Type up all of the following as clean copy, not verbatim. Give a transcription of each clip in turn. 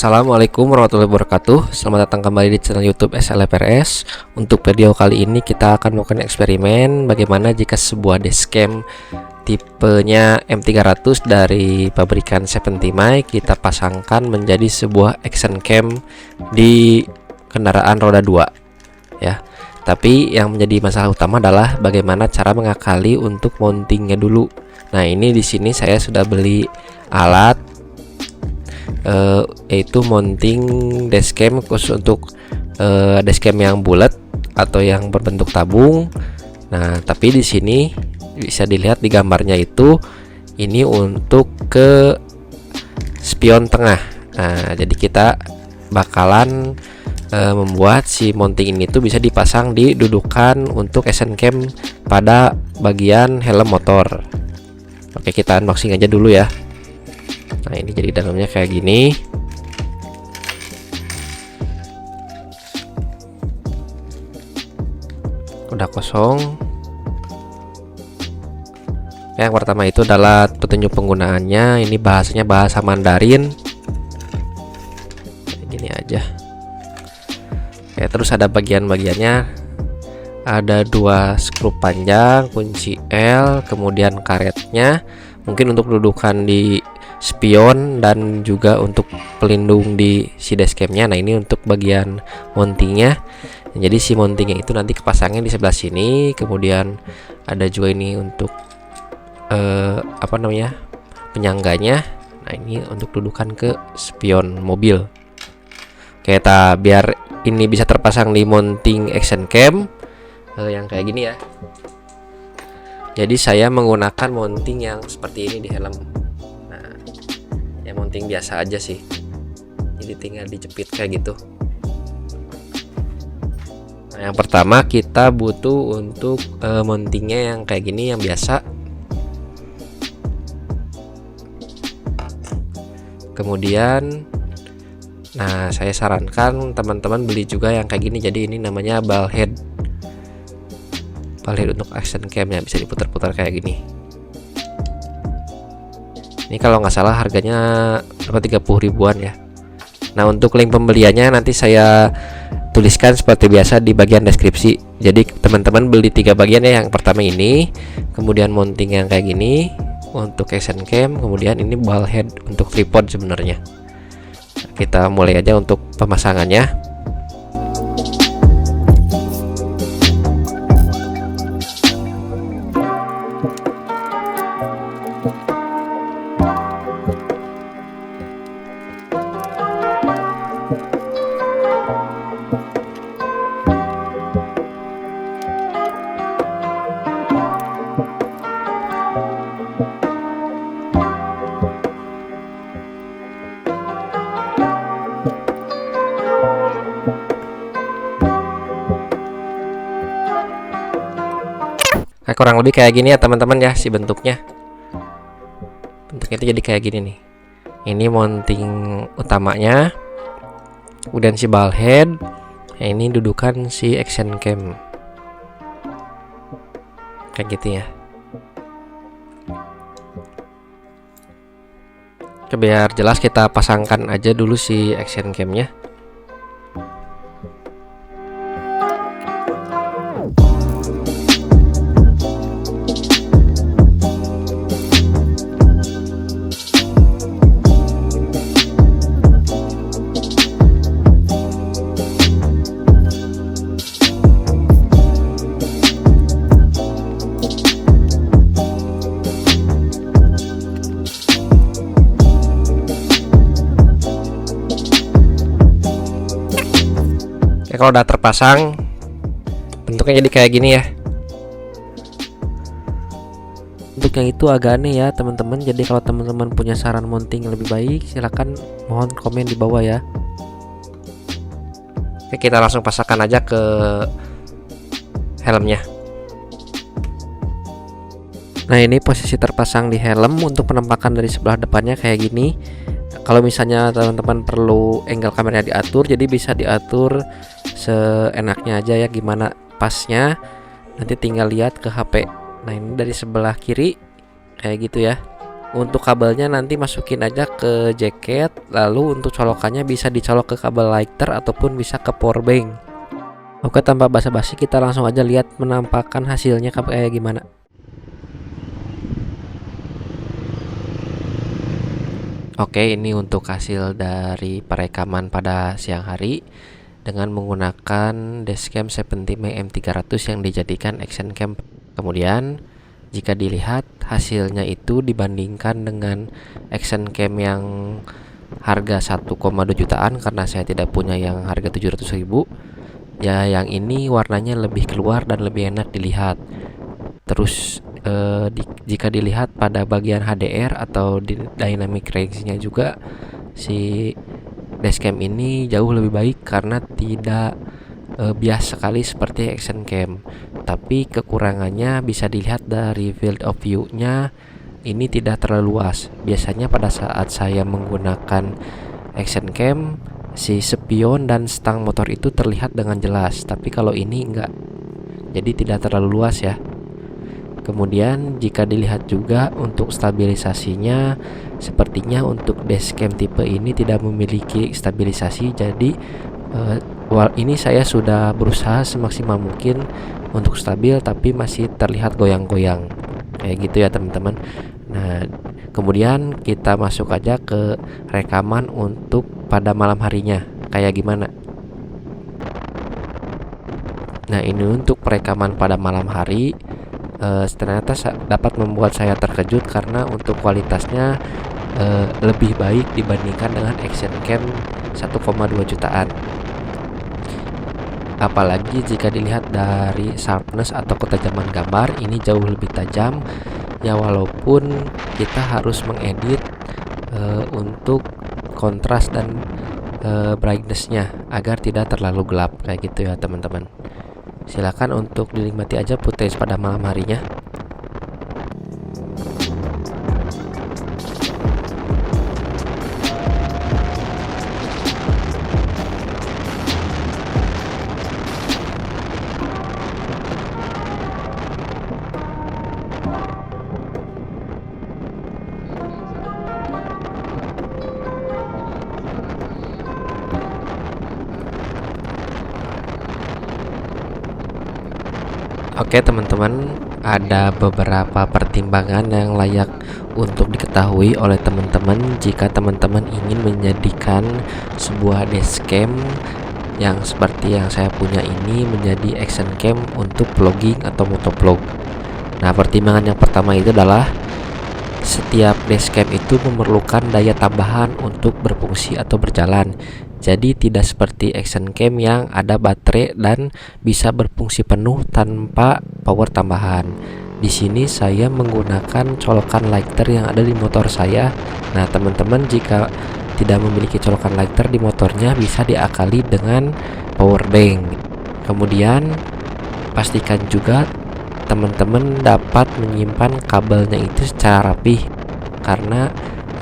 Assalamualaikum warahmatullahi wabarakatuh. Selamat datang kembali di channel YouTube SLFRS. Untuk video kali ini kita akan melakukan eksperimen bagaimana jika sebuah dashcam tipenya M300 dari pabrikan 70 kita pasangkan menjadi sebuah action cam di kendaraan roda 2 ya. Tapi yang menjadi masalah utama adalah bagaimana cara mengakali untuk mountingnya dulu. Nah, ini di sini saya sudah beli alat yaitu mounting dashcam khusus untuk dashcam yang bulat atau yang berbentuk tabung. Nah, tapi di sini bisa dilihat di gambarnya itu ini untuk ke spion tengah. Nah, jadi kita bakalan membuat si mounting ini tuh bisa dipasang di dudukan untuk action cam pada bagian helm motor. Oke, kita unboxing aja dulu ya. Nah, ini jadi dalamnya kayak gini. Udah kosong. Yang pertama itu adalah petunjuk penggunaannya. Ini bahasanya bahasa Mandarin. Kayak gini aja. Oke, terus ada bagian-bagiannya. Ada 2 skru panjang, kunci L, kemudian karetnya. Mungkin untuk dudukan di spion dan juga untuk pelindung di si dashcamnya. Nah, ini untuk bagian mountingnya. Jadi si mountingnya itu nanti kepasangnya di sebelah sini. Kemudian ada juga ini untuk penyangganya. Nah, ini untuk dudukan ke spion mobil. Kita biar ini bisa terpasang di mounting action cam yang kayak gini ya. Jadi saya menggunakan mounting yang seperti ini di helm. Mounting biasa aja sih, jadi tinggal dijepit kayak gitu. Nah, yang pertama kita butuh untuk mountingnya yang kayak gini, yang biasa. Kemudian nah, saya sarankan teman-teman beli juga yang kayak gini. Jadi ini namanya ball head untuk action cam ya, bisa diputar-putar kayak gini. Ini kalau nggak salah harganya 30 ribuan ya. Nah, untuk link pembeliannya nanti saya tuliskan seperti biasa di bagian deskripsi. Jadi teman-teman beli 3 bagian ya. Yang pertama ini, kemudian mounting yang kayak gini untuk action cam, kemudian ini ball head untuk tripod sebenarnya. Kita mulai aja untuk pemasangannya. Nah, kurang lebih kayak gini ya teman-teman ya, si bentuknya itu jadi kayak gini nih. Ini mounting utamanya, kemudian si ball head. Nah, ini dudukan si action cam kayak gitu ya. Biar jelas kita pasangkan aja dulu si action camnya. Kalau udah terpasang, bentuknya jadi kayak gini ya. Bentuknya itu agak aneh ya teman-teman. Jadi kalau teman-teman punya saran mounting yang lebih baik, silahkan mohon komen di bawah ya. Oke, kita langsung pasangkan aja ke helmnya. Nah, ini posisi terpasang di helm. Untuk penampakan dari sebelah depannya kayak gini. Kalau misalnya teman-teman perlu angle kameranya diatur, jadi bisa diatur seenaknya aja ya, gimana pasnya nanti tinggal lihat ke HP. Nah, ini dari sebelah kiri kayak gitu ya. Untuk kabelnya nanti masukin aja ke jaket, lalu untuk colokannya bisa dicolok ke kabel lighter ataupun bisa ke power bank. Oke, tanpa basa-basi kita langsung aja lihat penampakan hasilnya kayak gimana. Oke, ini untuk hasil dari perekaman pada siang hari dengan menggunakan dashcam 70mm M300 yang dijadikan action cam. Kemudian jika dilihat hasilnya itu dibandingkan dengan action cam yang harga 1,2 jutaan, karena saya tidak punya yang harga 700.000, ya yang ini warnanya lebih keluar dan lebih enak dilihat. Terus jika dilihat pada bagian HDR atau di dynamic range-nya juga, si dashcam ini jauh lebih baik karena tidak bias sekali seperti action cam. Tapi kekurangannya bisa dilihat dari field of view-nya, ini tidak terlalu luas. Biasanya pada saat saya menggunakan action cam, si spion dan stang motor itu terlihat dengan jelas, tapi kalau ini enggak, jadi tidak terlalu luas ya. Kemudian jika dilihat juga untuk stabilisasinya, sepertinya untuk dashcam tipe ini tidak memiliki stabilisasi. Jadi ini saya sudah berusaha semaksimal mungkin untuk stabil, tapi masih terlihat goyang-goyang kayak gitu ya teman-teman. Nah, kemudian kita masuk aja ke rekaman untuk pada malam harinya kayak gimana. Nah, ini untuk perekaman pada malam hari, ternyata dapat membuat saya terkejut karena untuk kualitasnya lebih baik dibandingkan dengan action cam 1,2 jutaan. Apalagi jika dilihat dari sharpness atau ketajaman gambar, ini jauh lebih tajam ya, walaupun kita harus mengedit untuk kontras dan brightness-nya agar tidak terlalu gelap kayak gitu ya teman-teman. Silakan untuk dinikmati aja footage pada malam harinya. Oke teman-teman, ada beberapa pertimbangan yang layak untuk diketahui oleh teman-teman jika teman-teman ingin menjadikan sebuah dashcam yang seperti yang saya punya ini menjadi action cam untuk vlogging atau motovlog. Nah, pertimbangan yang pertama itu adalah setiap dashcam itu memerlukan daya tambahan untuk berfungsi atau berjalan. Jadi tidak seperti action cam yang ada baterai dan bisa berfungsi penuh tanpa power tambahan. Di sini saya menggunakan colokan lighter yang ada di motor saya. Nah, teman-teman jika tidak memiliki colokan lighter di motornya bisa diakali dengan power bank. Kemudian pastikan juga teman-teman dapat menyimpan kabelnya itu secara rapih karena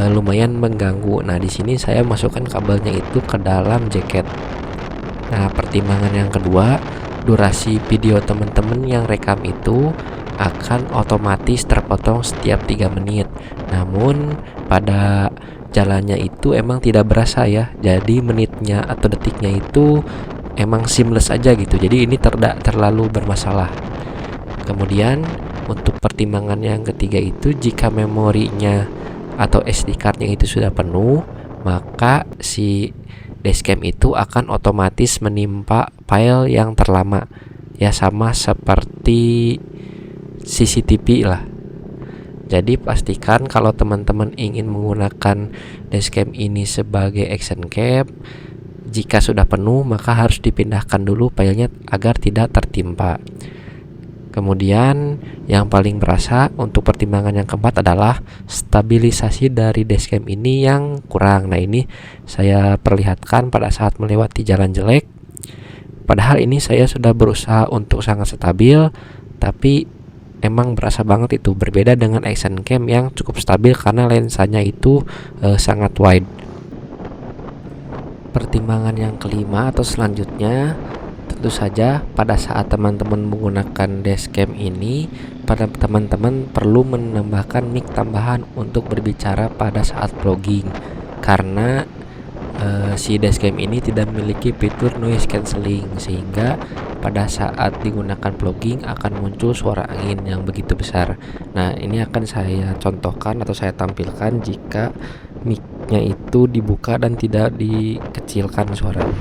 lumayan mengganggu. Nah, di sini saya masukkan kabelnya itu ke dalam jaket. Nah, pertimbangan yang kedua, durasi video teman-teman yang rekam itu akan otomatis terpotong setiap 3 menit. Namun pada jalannya itu emang tidak berasa ya. Jadi menitnya atau detiknya itu emang seamless aja gitu. Jadi ini tidak terlalu bermasalah. Kemudian untuk pertimbangan yang ketiga itu, jika memorinya atau SD card-nya itu sudah penuh, maka si dashcam itu akan otomatis menimpa file yang terlama. Ya, sama seperti CCTV lah. Jadi pastikan kalau teman-teman ingin menggunakan dashcam ini sebagai action cam, jika sudah penuh maka harus dipindahkan dulu filenya agar tidak tertimpa. Kemudian yang paling berasa untuk pertimbangan yang keempat adalah stabilisasi dari dashcam ini yang kurang. Nah, ini saya perlihatkan pada saat melewati jalan jelek. Padahal ini saya sudah berusaha untuk sangat stabil, tapi emang berasa banget itu berbeda dengan action cam yang cukup stabil karena lensanya itu sangat wide. Pertimbangan yang kelima atau selanjutnya, tentu saja pada saat teman-teman menggunakan dashcam ini, pada teman-teman perlu menambahkan mic tambahan untuk berbicara pada saat vlogging, karena si dashcam ini tidak memiliki fitur noise cancelling, sehingga pada saat digunakan vlogging akan muncul suara angin yang begitu besar. Nah, ini akan saya contohkan atau saya tampilkan jika mic-nya itu dibuka dan tidak dikecilkan suaranya.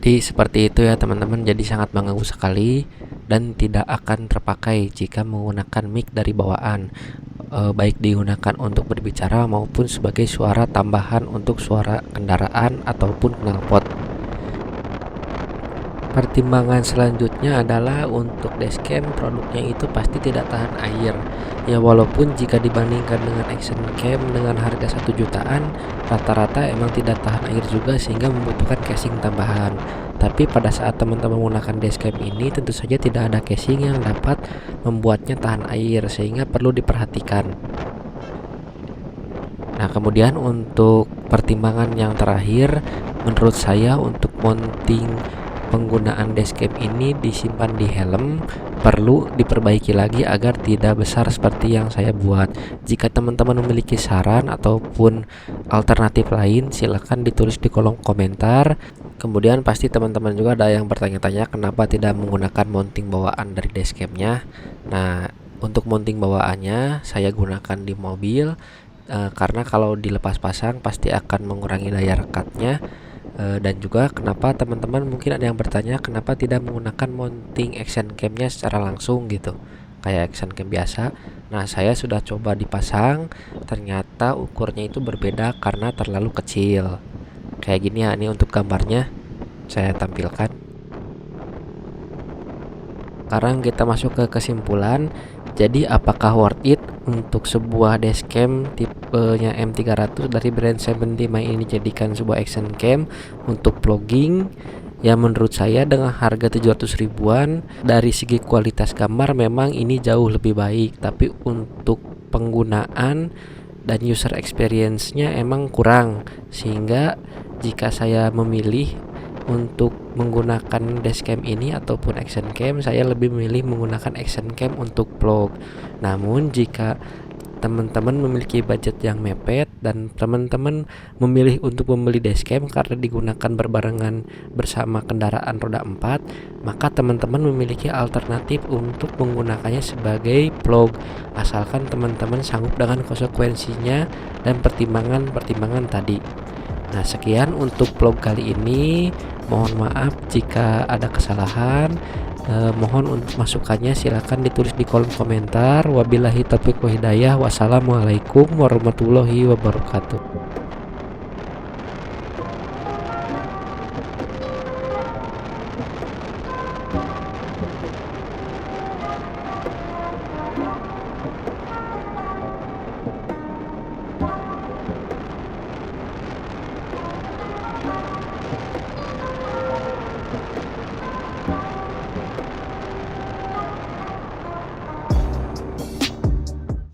Jadi seperti itu ya teman-teman, jadi sangat mengganggu sekali dan tidak akan terpakai jika menggunakan mic dari bawaan, baik digunakan untuk berbicara maupun sebagai suara tambahan untuk suara kendaraan ataupun knalpot. Pertimbangan selanjutnya adalah untuk dashcam produknya itu pasti tidak tahan air. Ya, walaupun jika dibandingkan dengan action cam dengan harga 1 jutaan, rata-rata emang tidak tahan air juga sehingga membutuhkan casing tambahan. Tapi pada saat teman-teman menggunakan dashcam ini tentu saja tidak ada casing yang dapat membuatnya tahan air, sehingga perlu diperhatikan. Nah, kemudian untuk pertimbangan yang terakhir, menurut saya untuk mounting penggunaan dashcam ini disimpan di helm perlu diperbaiki lagi agar tidak besar seperti yang saya buat. Jika teman-teman memiliki saran ataupun alternatif lain, silakan ditulis di kolom komentar. Kemudian pasti teman-teman juga ada yang bertanya-tanya kenapa tidak menggunakan mounting bawaan dari dashcamnya. Nah, untuk mounting bawaannya saya gunakan di mobil, karena kalau dilepas pasang pasti akan mengurangi daya rekatnya. Dan juga kenapa teman-teman mungkin ada yang bertanya kenapa tidak menggunakan mounting action camnya secara langsung gitu, kayak action cam biasa. Nah, saya sudah coba dipasang, ternyata ukurnya itu berbeda karena terlalu kecil. Kayak gini ya, ini untuk gambarnya saya tampilkan. Sekarang kita masuk ke kesimpulan. Jadi apakah worth it untuk sebuah dashcam tipenya M300 dari brand 75 ini dijadikan sebuah action cam untuk vlogging? Ya, menurut saya dengan harga 700 ribuan dari segi kualitas gambar memang ini jauh lebih baik, tapi untuk penggunaan dan user experience-nya emang kurang, sehingga jika saya memilih untuk menggunakan dashcam ini ataupun action cam, saya lebih memilih menggunakan action cam untuk vlog. Namun jika teman-teman memiliki budget yang mepet dan teman-teman memilih untuk membeli dashcam karena digunakan berbarengan bersama kendaraan roda 4, maka teman-teman memiliki alternatif untuk menggunakannya sebagai vlog, asalkan teman-teman sanggup dengan konsekuensinya dan pertimbangan-pertimbangan tadi. Nah, sekian untuk vlog kali ini. Mohon maaf jika ada kesalahan. Mohon untuk masukannya silakan ditulis di kolom komentar. Wabillahi taufiq wa hidayah. Wassalamualaikum warahmatullahi wabarakatuh.